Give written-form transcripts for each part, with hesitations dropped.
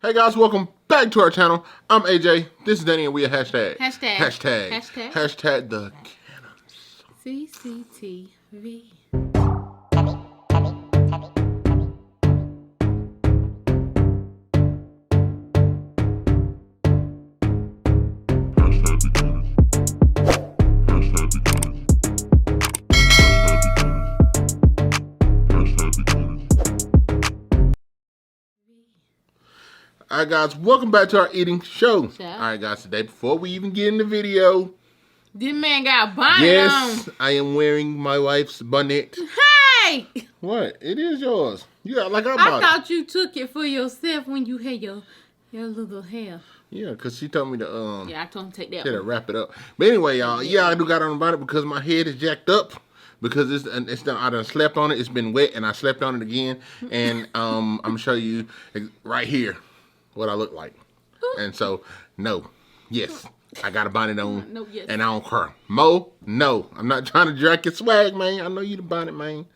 Hey guys, welcome back to our channel. I'm AJ. This is Danny, and we are hashtag the cannons. CCTV. Alright guys, welcome back to our eating show. Alright guys, today before we even get in the video, this man got a bonnet on. Yes, I am wearing my wife's bonnet. Hey! What? It is yours. You got like I bought I thought you took it for yourself when you had your little hair. Yeah, because she told me to yeah, I told him to take that to wrap it up. But anyway, y'all, yeah, I do got on the bonnet because my head is jacked up. Because it's done, I done slept on it. It's been wet, and I slept on it again. And I'm gonna show you right here what I look like. And so, no, yes, I got a bonnet on, no, yes. And I don't care. Mo, no, I'm not trying to drag your swag, man. I know you the bonnet, man.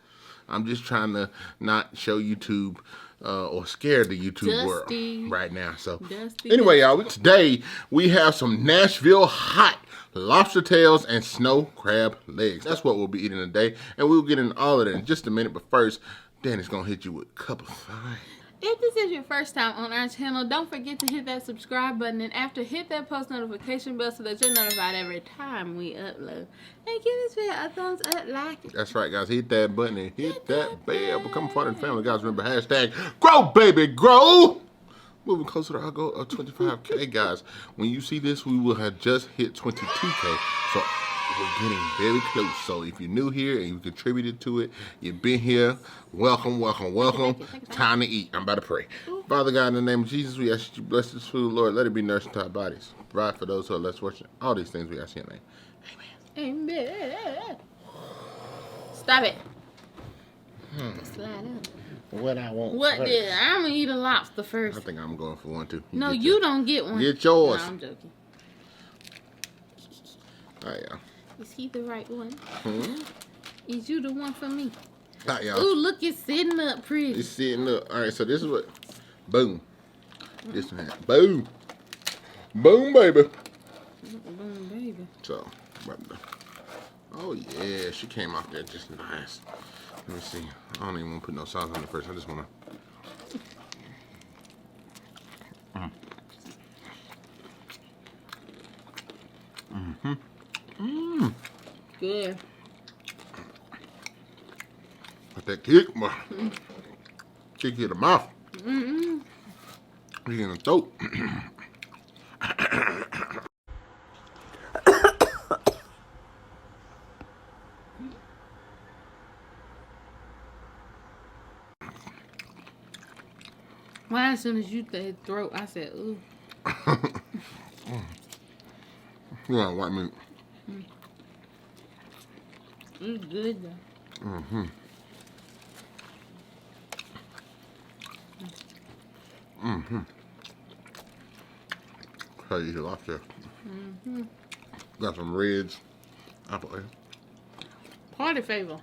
I'm just trying to not show YouTube or scare the YouTube world right now. So anyway, y'all, today we have some Nashville hot lobster tails and snow crab legs. That's what we'll be eating today, and we'll get into all of that in just a minute. But first, Danny's gonna hit you with a cup of five. If this is your first time on our channel, don't forget to hit that subscribe button, and after, hit that post notification bell so that you're notified every time we upload. And give this video a thumbs up, like it. That's right, guys. Hit that button and hit that bell. Become part of the family, guys. Remember, hashtag grow, baby, grow. Moving closer to our goal of 25K, guys. When you see this, we will have just hit 22K. So we're getting very close. So if you're new here and you contributed to it, you've been here, welcome, welcome, welcome. Time to eat. I'm about to pray. Father God, in the name of Jesus, we ask you to bless this food, Lord. Let it be nourishing to our bodies. Provide for those who are less fortunate. All these things we ask in your name. Amen. Amen. Stop it. Slide up. What I want. What did I'm gonna eat a lobster first. I think I'm going for one too. No, you don't get one. Get yours. No, I'm joking. Alright, y'all. Is he the right one? Hmm? Is you the one for me? Alright, y'all. Ooh, look, it's sitting up pretty. It's sitting up. Alright, so this is what. Boom. This one. Boom. Boom, baby. Boom, baby. So, oh yeah, she came off there just nice. Let me see. I don't even want to put no sauce on it first. I just want to. Good. Got that kick, but kick you in the mouth. Kick in the throat. Why as soon as you said throat, I said, ooh. You want white meat? It's good though. How you eat a lobster? Got some ribs. Apple egg. Party favor.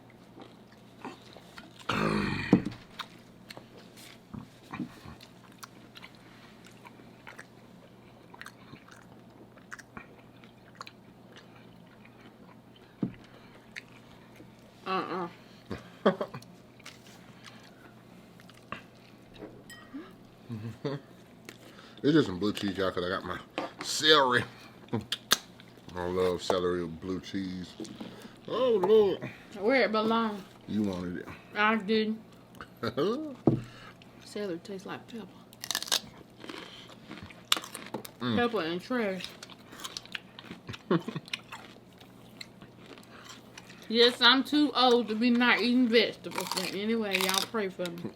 It's just some blue cheese, y'all, because I got my celery. I love celery with blue cheese. Oh, Lord. Where it belongs. You wanted it. I did. Celery tastes like pepper. Pepper and trash. Yes, I'm too old to be not eating vegetables. But anyway, y'all pray for me.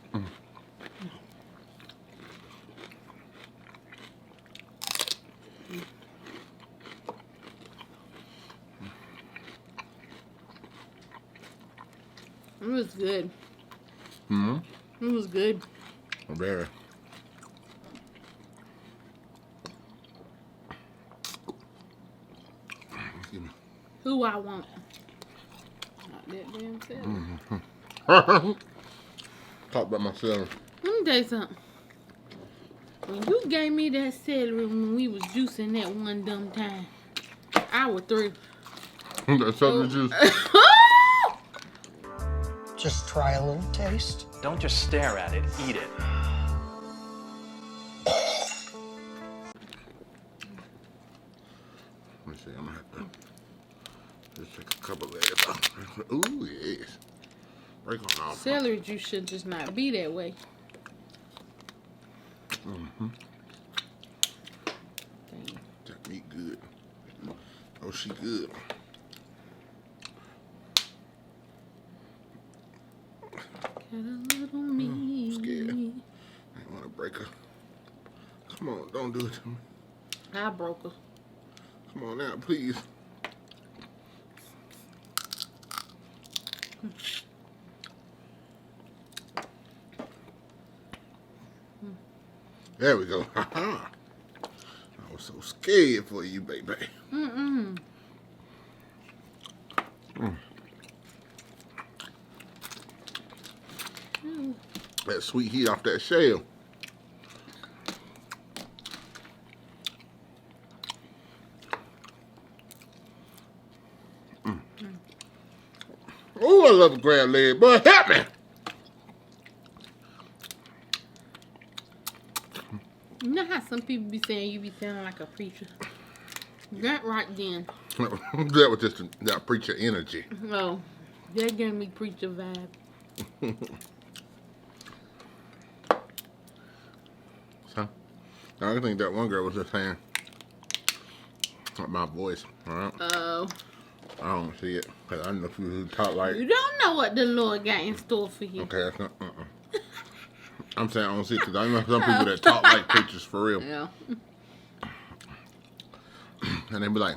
It was good. It was good. Very. Who I want? Not that damn celery. Talk about myself. Let me tell you something. When you gave me that celery when we was juicing that one dumb time, I was through. That's celery juice. Just try a little taste. Don't just stare at it, eat it. Let me see, I'm gonna have to just take a couple of eggs off. Ooh, yes. Break on off. Celery juice should just not be that way. Dang. That meat good. Oh, she good. Got a little meat. Scared. I ain't want to break her. Come on, don't do it to me. I broke her. Come on now, please. There we go. I was so scared for you, baby. That sweet heat off that shell. Oh, I love a crab leg, boy. Help me. You know how some people be saying you be sounding like a preacher? That right then. That was just that preacher energy. Oh, that gave me preacher vibe. So, I think that one girl was just saying my voice. All right. Oh. I don't see it, because I know people who talk like... You don't know what the Lord got in store for you. Okay, that's not... I'm saying I don't see it, because I know some people that talk like preachers for real. Yeah. And they be like,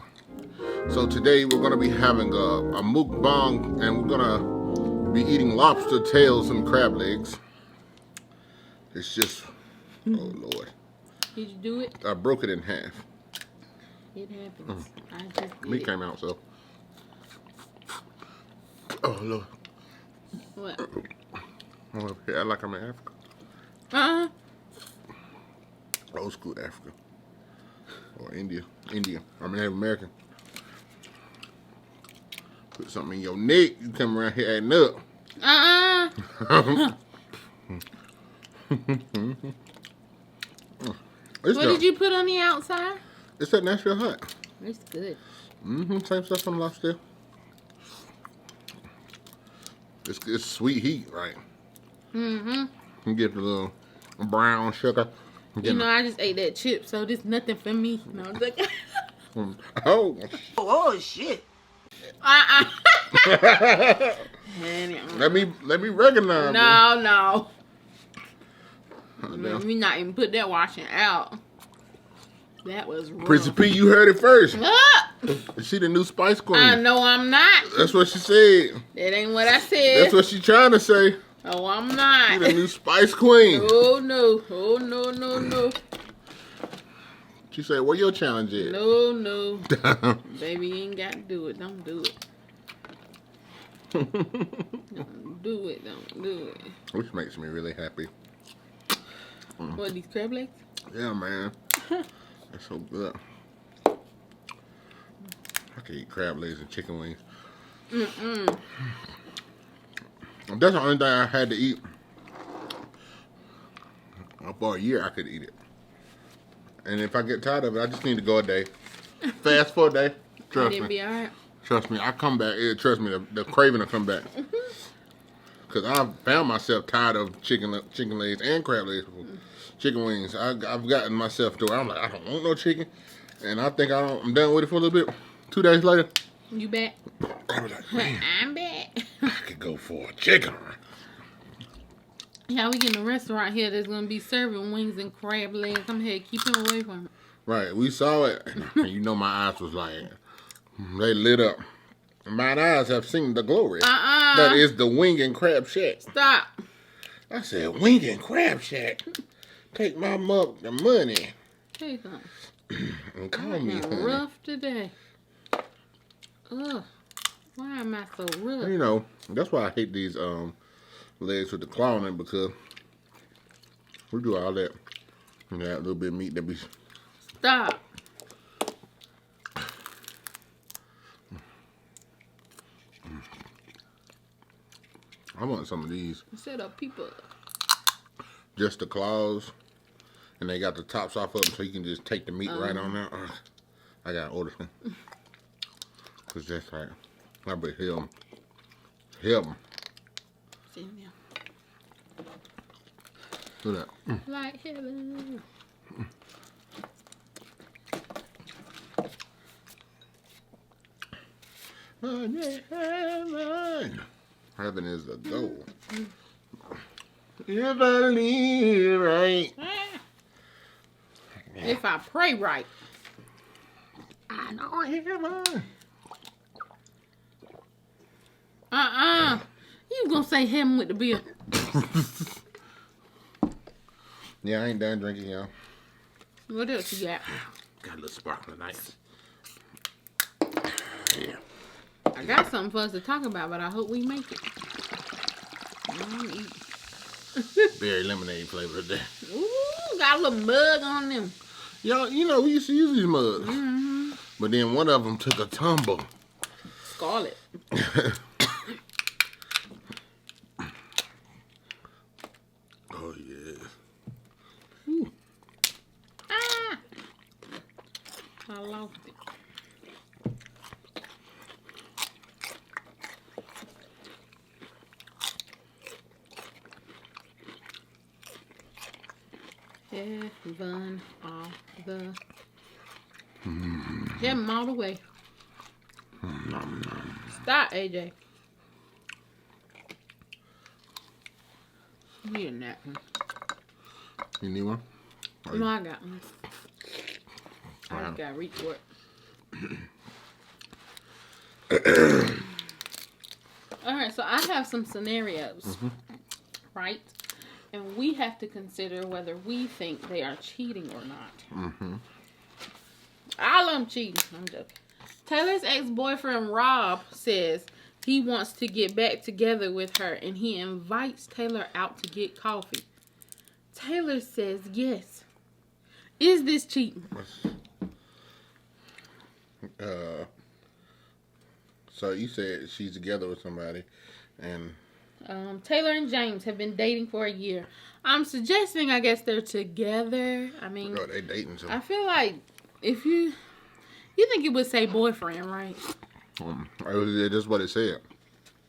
so today we're going to be having a mukbang, and we're going to be eating lobster tails and crab legs. It's just... Oh, Lord. Did you do it? I broke it in half. It happens. I just did Meat it. came out, so... Oh, Lord. What? Oh, yeah, I like I'm in Africa. Old school Africa. Or India. India. I'm Native American. Put something in your neck, you come around here acting up. What did you put on the outside? It's that Nashville hot. It's good. Same stuff from Lobster. It's sweet heat, right? You get the little brown sugar. You know, I just ate that chip, so this nothing for me. No, I'm like, Oh, shit. Let me recognize. No. Damn. Let me not even put that washing out. That was rough. Prissy P, you heard it first. Ah! She the new Spice Queen. I know I'm not. That's what she said. That ain't what I said. That's what she trying to say. Oh, I'm She not. the new Spice Queen. Oh, no. Oh, no. She said, where your challenge is? No. Baby, you ain't got to do it. Don't do it. Don't do it. Which makes me really happy. What, these crab legs? Yeah, man. That's so good. I could eat crab legs and chicken wings. That's the only thing I had to eat. For a year, I could eat it. And if I get tired of it, I just need to go a day. Fast for a day. Trust It'll me. be all right. Trust me. I come back. Trust me, the craving will come back. Because I found myself tired of chicken legs and crab legs. Chicken wings. I've gotten myself to where I'm like, I don't want no chicken. And I think I'm done with it for a little bit. 2 days later, You back? I was like, man, I'm back. I could go for a chicken. Yeah, we getting a restaurant here that's going to be serving wings and crab legs. I'm here keeping away from it. Right, we saw it. And you know my eyes was like, they lit up. Mine eyes have seen the glory. That is the Wing and Crab Shack. Stop. I said, Wing and Crab Shack? Take my the money Take them. and call me, honey. Rough today. Ugh. Why am I so rough? You know, that's why I hate these legs with the claw in it, because we do all that. And that little bit of meat that be. Stop. I want some of these. Set up people. Just the claws. And they got the tops off of them so you can just take the meat right on there. I gotta order some. Cause that's like, I bet him. See him now. Look at that. Like heaven. Heaven is the goal. If I live right. If I pray right. I know heaven. You gonna say heaven with the beer. Yeah, I ain't done drinking, y'all. What else you got? Got a little sparkling ice. Yeah. I got something for us to talk about, but I hope we make it. Berry lemonade flavor today. Ooh, got a little mug on them. Y'all, you know, we used to use these mugs. But then one of them took a tumble. Scarlet. Oh, yeah. I lost it. Heaven all the heaven all the way. Stop, AJ. You need a napkin. You need one? No, I got one. I just gotta reach for it. Alright, so I have some scenarios, right? And we have to consider whether we think they are cheating or not. I love cheating. I'm joking. Taylor's ex-boyfriend Rob says he wants to get back together with her and he invites Taylor out to get coffee. Taylor says yes. Is this cheating? So you said she's together with somebody, and Taylor and James have been dating for a year. I'm suggesting, I guess, they're together. I mean, girl, they dating. So I feel like if you think it would say boyfriend, right? that's what it said.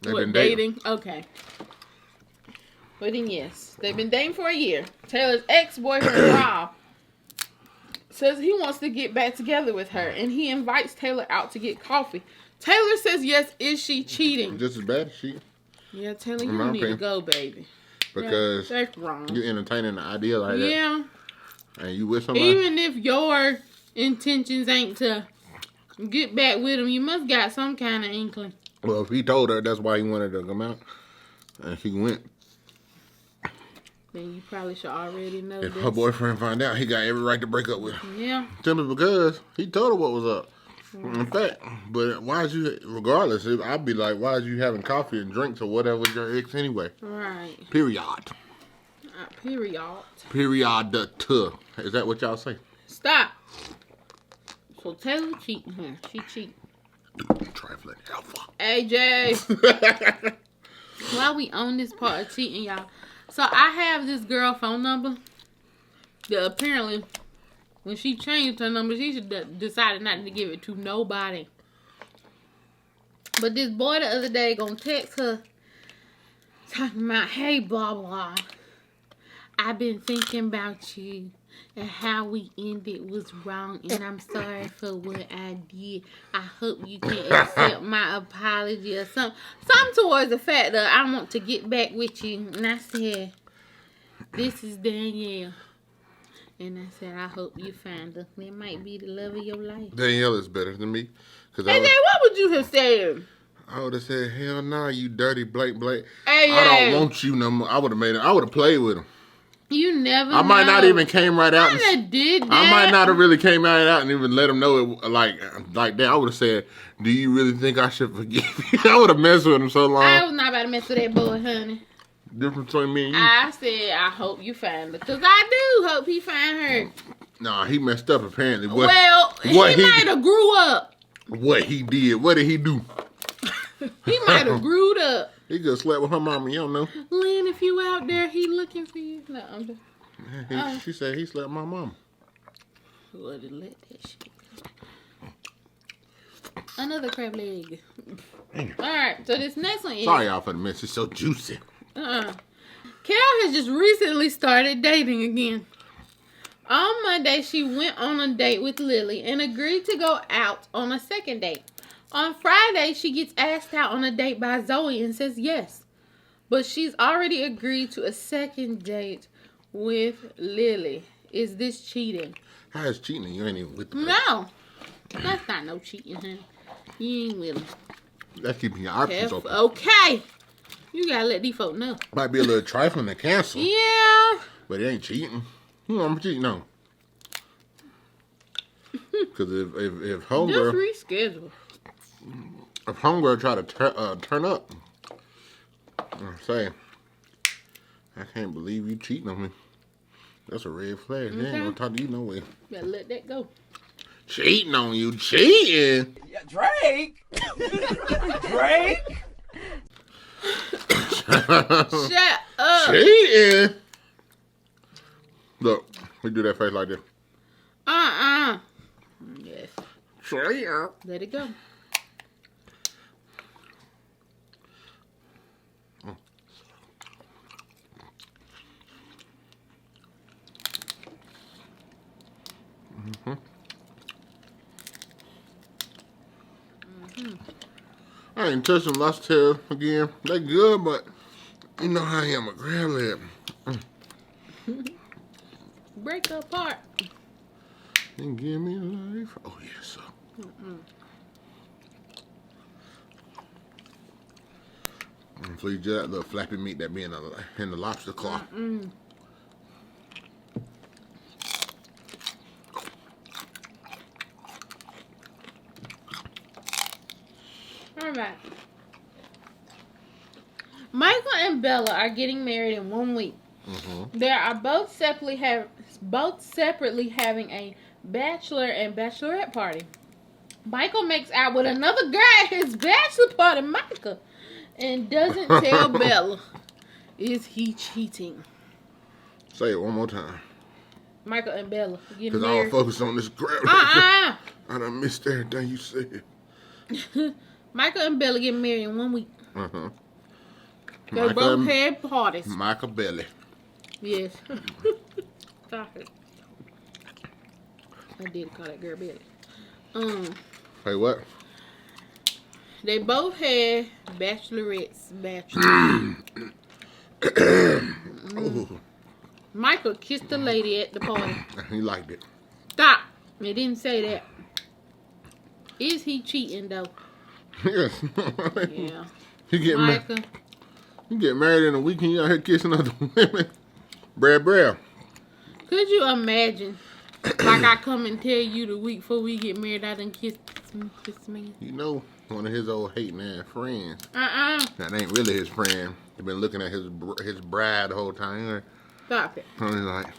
They've What, been dating. Okay. But then yes, they've been dating for a year. Taylor's ex-boyfriend Rob says he wants to get back together with her, and he invites Taylor out to get coffee. Taylor says yes. Is she cheating? Just as bad as she. Yeah, Taylor, you my don't need to opinion. go, baby. Because that's wrong. you're entertaining the idea like that. Yeah. And you with somebody. Even if your intentions ain't to get back with him, you must got some kind of inkling. Well, if he told her that's why he wanted to come out, and she went. Then you probably should already know If this. her boyfriend find out, he got every right to break up with her. Yeah. Simply because he told her what was up. In fact, but why is you, regardless, I'd be like, why is you having coffee and drinks or whatever with your ex anyway? Right. Period. Period. Period. Is that what y'all say? Stop. So Taylor cheating here. She cheating. Trifling alpha. AJ. While we on this part of cheating, y'all. So I have this girl phone number that apparently when she changed her number, she should decided not to give it to nobody. But this boy the other day gonna text her talking about, hey, blah, blah. I've been thinking about you and how we ended was wrong, and I'm sorry for what I did. I hope you can accept my apology or something. Something towards the fact that I want to get back with you. And I said, this is Danielle. And I said, I hope you find her. It might be the love of your life. Danielle is better than me. Hey, then what would you have said? I would have said, hell nah, you dirty Blake. Hey, I don't want you no more. I would have made it. I would have played with him. You never I might not even came right out. I did that. I might not have really came out and even let him know it like that. I would have said, do you really think I should forgive you? I would have messed with him so long. I was not about to mess with that boy, honey. Difference between me and you. I said, I hope you find her. Because I do hope he find her. Nah, he messed up apparently. He might have grew up. What he did? What did he do? He might have grew up. He could slept with her mama. You don't know. Lynn, if you out there, he looking for you. No, I'm just... She said he slept with my mama. Well, then let that shit go. Another crab leg. Alright, so this next one is... Sorry y'all for the mess. It's so juicy. Carol has just recently started dating again. On Monday, she went on a date with Lily and agreed to go out on a second date. On Friday, she gets asked out on a date by Zoe and says yes. But she's already agreed to a second date with Lily. Is this cheating? How is cheating? You ain't even with the person. No. That's not no cheating, honey. You ain't with him. That's keeping your options open. Okay. You gotta let these folk know. Might be a little trifling to cancel. Yeah. But it ain't cheating. I'm cheating on. Because if homegirl... Just reschedule. If homegirl try to turn up, I'm saying, I can't believe you cheating on me. That's a red flag. They ain't gonna talk to you no way. Better let that go. Cheating on you, cheating. Yeah, Drake. Drake. Shut up. Cheating. Look, we do that face like this. Yes. Cheating. Let it go. I ain't touching Lobster again. They good, but you know how I am a grab leg. Break apart. And give me life. Oh, yes, sir. So you just that little flappy meat that be in the lobster claw. All right. Michael and Bella are getting married in 1 week. They are both separately having a bachelor and bachelorette party. Michael makes out with another guy at his bachelor party, Michael, and doesn't tell Bella. Is he cheating? Say it one more time. Michael and Bella getting Because I married. don't focus on this grab leg. I done missed everything you said. Michael and Bella getting married in 1 week. They Michael both and- had parties. Michael Belly. Yes. Stop it. I did call that girl Belly. Hey, what? They both had bachelorettes. Ooh, Michael kissed the lady at the party. he liked it. Stop. It didn't say that. Is he cheating though? Yes. Yeah. You get Michael. You get married in a week and you out here kissing other women. Brad. Could you imagine? Like I come and tell you the week before we get married, I done kissed this man. You know, one of his old hating ass friends. Uh-uh. That ain't really his friend. He been looking at his bride the whole time. Stop it. And he's like,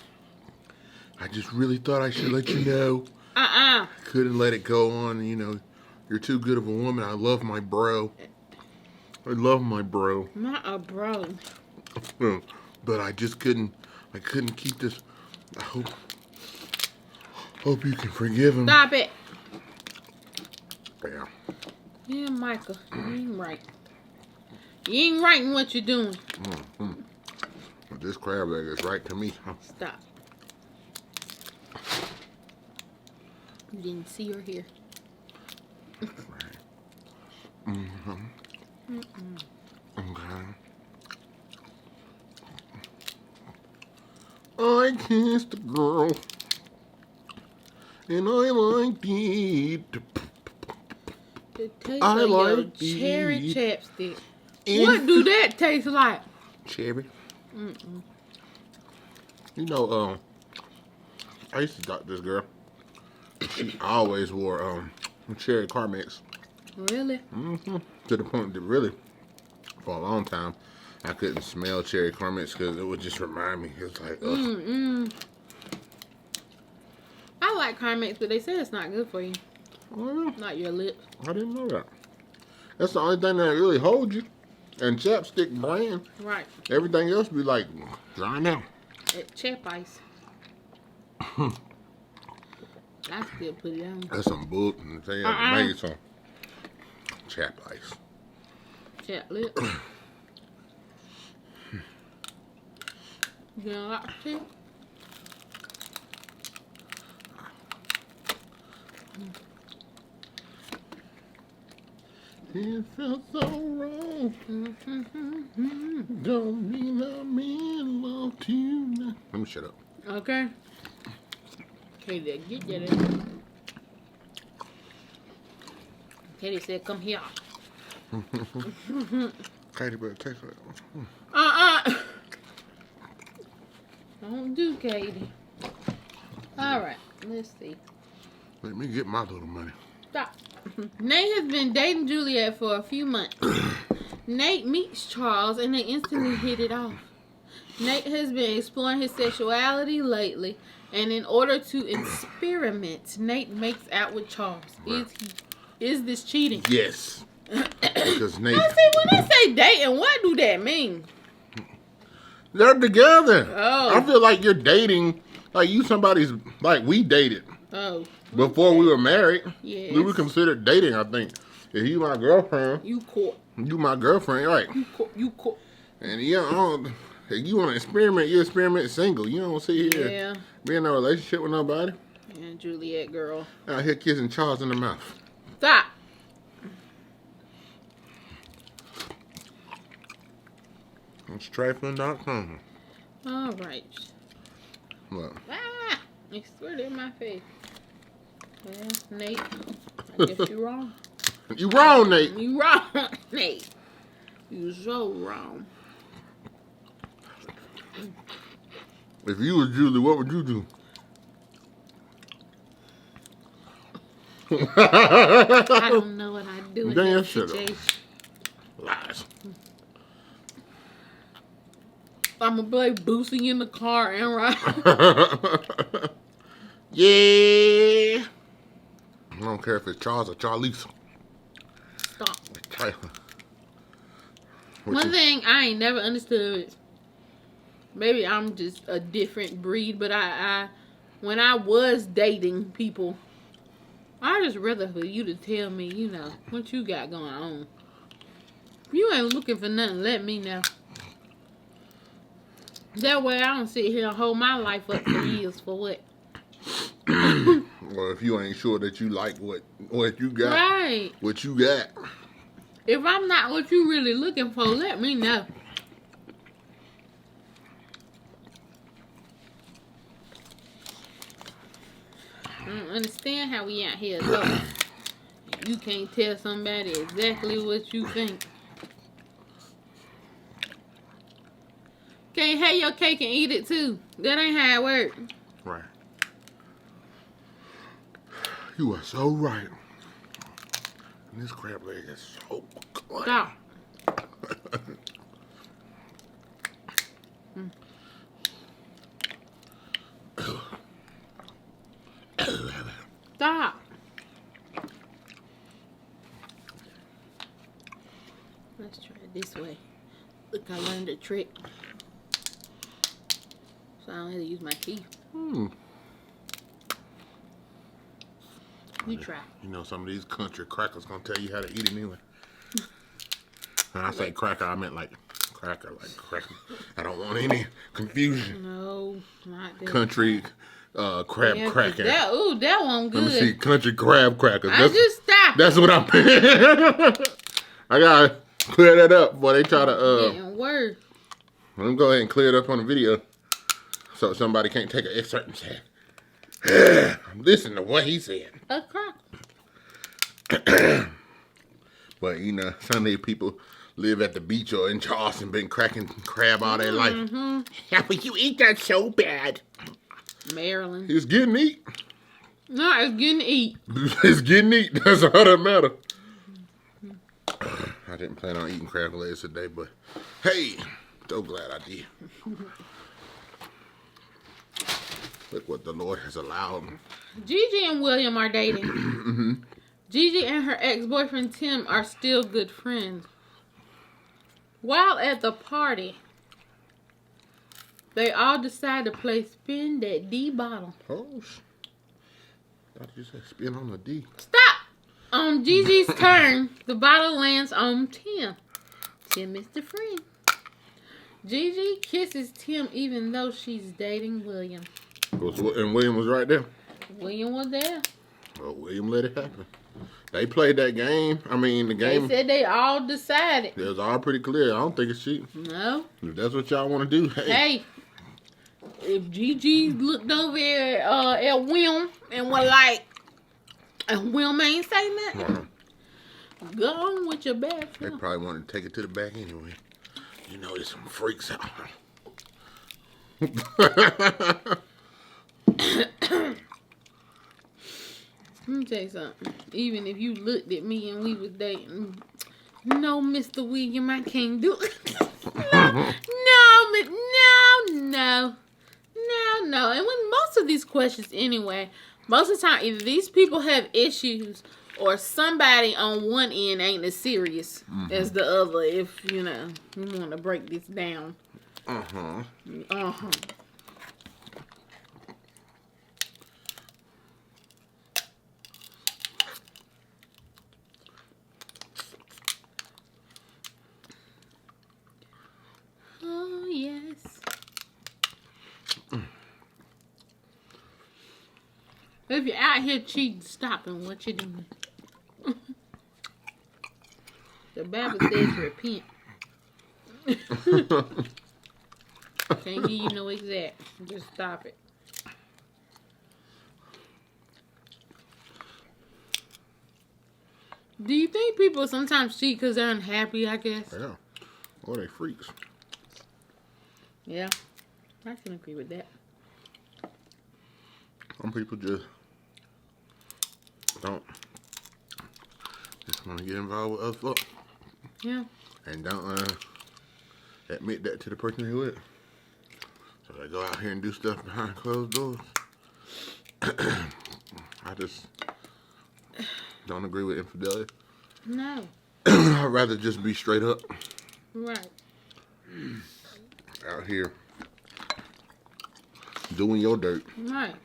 I just really thought I should let you know. Uh-uh. Couldn't let it go on. You know, you're too good of a woman. I love my bro. I love my bro. Not a bro. But I just couldn't. I couldn't keep this. I hope you can forgive him. Stop it. Yeah. Yeah, Michael. You ain't right. You ain't right in what you're doing. But this crab leg is right to me. Stop. You didn't see or hear. Okay. I kissed a girl, and I liked it. It tastes I like your like cherry it. chapstick. And- What do that taste like? Cherry. You know, I used to date this girl. She always wore cherry Carmex. Really? To the point that really, for a long time, I couldn't smell cherry cornmeal because it would just remind me. It's like, ugh. I like Carmex, but they say it's not good for you. Oh, yeah. Not your lips. I didn't know that. That's the only thing that really holds you. And chapstick brand. Right. Everything else be like dry now. At Chap Ice. I still put it on. That's some bull. They made some chap ice. Chap lip. You gonna like it? It felt so wrong. Don't mean I'm in love tonight. Let me shut up. Okay. Katie, get that. Katie said, come here. Katie better taste it. Don't do Katie. Alright, let's see. Let me get my little money. Stop. Nate has been dating Juliet for a few months. Nate meets Charles and they instantly hit it off. Nate has been exploring his sexuality lately, and in order to experiment, Nate makes out with Charles. Is this cheating? Yes. Because Nate... I see, when they say dating, what do that mean? They're together. Oh. I feel like you're dating, like you somebody's, like we dated. Oh. Before we were married. Yes. We were considered dating, I think. If you my girlfriend, You caught. you my girlfriend, right? You caught. And you don't, if you want to experiment, you experiment single. You don't sit here Yeah. be in a relationship with nobody. And Juliet, girl. Out here kissing Charles in the mouth. Stop. It's trifling.com. All right. What? Ah! It squirted in my face. Well, Nate, I guess you're wrong. You wrong, Nate. You wrong, Nate. You so wrong. If you was Julie, what would you do? I don't know what I'd do in Damn, that shut up. situation. Lies. I'm gonna play Boosie in the car and ride. Yeah. I don't care if it's Charles or Charlize. Stop. Tyler. One thing I ain't never understood. Maybe I'm just a different breed, but I when I was dating people, I just rather for you to tell me, you know, what you got going on. If you ain't looking for nothing, let me know. That way I don't sit here and hold my life up for years for what? Or if you ain't sure that you like what you got. Right. What you got. If I'm not what you really looking for, let me know. I don't understand how we out here though. You can't tell somebody exactly what you think. Can't have your cake and eat it too. That ain't how it works. Right. You are so right. And this crab leg is so good. Stop. Stop. Let's try it this way. Look, I learned a trick. So I don't have to use my teeth. You try. You know, some of these country crackers gonna tell you how to eat it anyway. When I say cracker, I meant like cracker, like cracker. I don't want any confusion. No, not that. Country crab Yeah, 'cause cracker. that one good. Let me see, country crab crackers. I just stopped. That's what I'm. I gotta clear that up before they try to. Getting worse. Let me go ahead and clear it up on the video, so somebody can't take an excerpt and say, "Listen to what he said." A crack. But you know, some of these people live at the beach or in Charleston, been cracking crab all their life. How would you eat that so bad? Maryland. It's getting eat. No, it's getting to eat. It's getting eat. That's all that matter. I didn't plan on eating crab legs today, but hey, so glad I did. Look what the Lord has allowed. Gigi and William are dating. Gigi and her ex-boyfriend Tim are still good friends. While at the party, they all decide to play spin that D bottle. Oh, thought you said spin on the D. Stop! On Gigi's turn, the bottle lands on Tim. Tim is the friend. Gigi kisses Tim even though she's dating William. And William was right there. William was there. Well, William let it happen. They played that game. I mean, the game. They said they all decided. It was all pretty clear. I don't think it's cheating. No. If that's what y'all want to do, Hey, if Gigi looked over at William and was like, and William ain't say nothing, go on with your bad They self. probably wanted to take it to the back anyway. You know, there's some freaks out. Let me tell you something. Even if you looked at me and we was dating, no, Mr. William, I can't do it. No. And when most of these questions anyway, most of the time, either these people have issues or somebody on one end ain't as serious as the other, if, you know, we want to break this down. Oh, yes. If you're out here cheating, stopping what you're doing. The Bible says repent. Can't give you no exact. Just stop it. Do you think people sometimes cheat because they're unhappy, I guess? Yeah. Or they freaks. Yeah. I can agree with that. Some people just don't. Just want to get involved with other folk. Yeah. And don't admit that to the person they're with. So they go out here and do stuff behind closed doors. I just don't agree with infidelity. No. I'd rather just be straight up. Right. Out here doing your dirt. Right.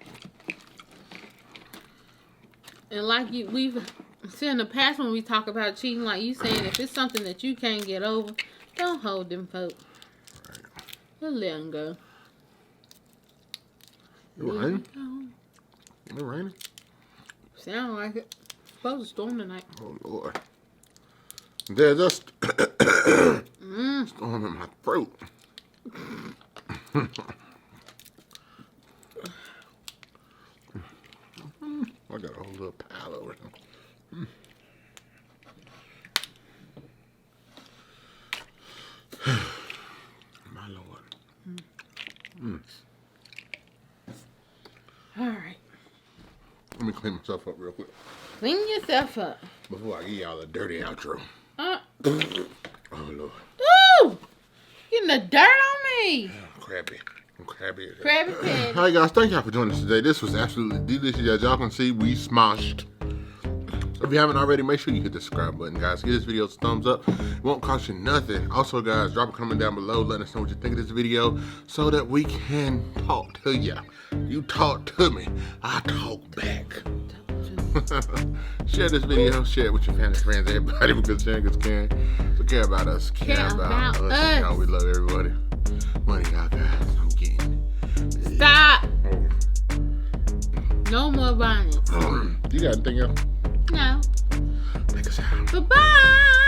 And like we've said in the past when we talk about cheating, like you saying, if it's something that you can't get over, don't hold them folk. Right. Just let them go. It raining? It raining? Sound like it. Supposed to storm tonight. Oh Lord. There's a storm in my throat. I got a whole little pile over here. My Lord. All right. Let me clean myself up real quick Clean yourself up. before I give y'all a dirty outro. Oh Lord. Ooh! Getting the dirt on me. I'm crabby. I'm crabby. Krabby Patty. Hi guys, thank y'all for joining us today. This was absolutely delicious. As y'all can see, we smashed. So if you haven't already, make sure you hit the subscribe button, guys. Give this video a thumbs up. It won't cost you nothing. Also, guys, drop a comment down below. Let us know what you think of this video so that we can talk to you. You talk to me. I talk back. Share this video. Share it with your family, friends, everybody, because sharing is caring. So care about us. Care about us. You know, we love everybody. Money, y'all guys. I'm getting it. Stop. No more violence. You got anything else? No. Take us out. Bye-bye.